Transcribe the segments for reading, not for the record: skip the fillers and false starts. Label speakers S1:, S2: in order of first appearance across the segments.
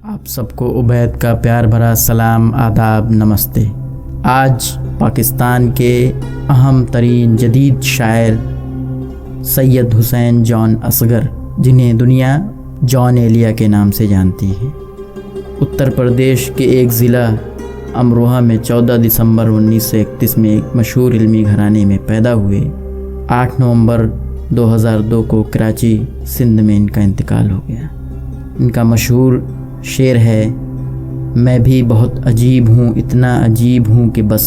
S1: आप सबको उबैद का प्यार भरा सलाम, आदाब, नमस्ते। आज पाकिस्तान के अहम तरीन जदीद शायर सैयद हुसैन जॉन असगर, जिन्हें दुनिया जॉन एलिया के नाम से जानती है, उत्तर प्रदेश के एक ज़िला अमरोहा में 14 दिसंबर 1931 में एक मशहूर इल्मी घराने में पैदा हुए। 8 नवंबर 2002 को कराची सिंध में इनका इंतकाल हो गया। इनका मशहूर शेर है, मैं भी बहुत अजीब हूँ, इतना अजीब हूँ कि बस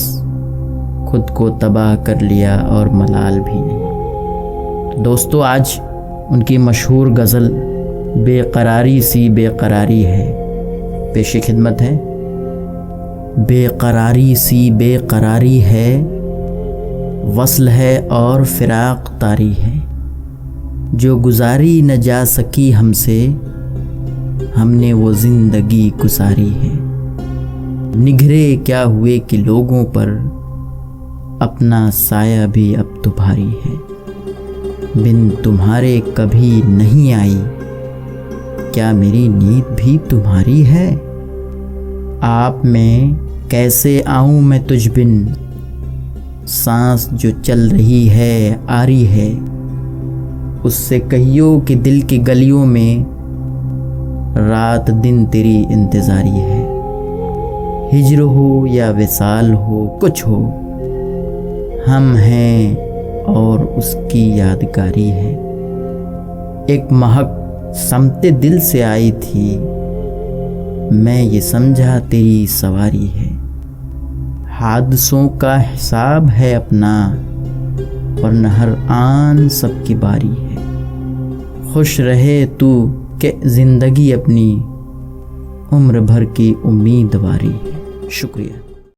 S1: खुद को तबाह कर लिया और मलाल भी नहीं। तो दोस्तों, आज उनकी मशहूर गज़ल बेकरारी सी बेकरारी है, पेश खिदमत है। बेकरारी सी बेकरारी है, वस्ल है और फिराक तारी है, जो गुजारी न जा सकी हमसे, हमने वो ज़िंदगी गुजारी है। निगरे क्या हुए कि लोगों पर, अपना साया भी अब तो भारी है। बिन तुम्हारे कभी नहीं आई, क्या मेरी नींद भी तुम्हारी है। आप में कैसे आऊँ मैं तुझ बिन, सांस जो चल रही है आ रही है। उससे कहियो कि दिल की गलियों में, रात दिन तेरी इंतज़ारी है। हिज्र हो या विसाल हो, कुछ हो, हम हैं और उसकी यादगारी है। एक महक समते दिल से आई थी, मैं ये समझा तेरी सवारी है। हादसों का हिसाब है अपना, वरना हर आन सबकी बारी है। खुश रहे तू कि ज़िंदगी अपनी उम्र भर की उम्मीदवारी है। शुक्रिया।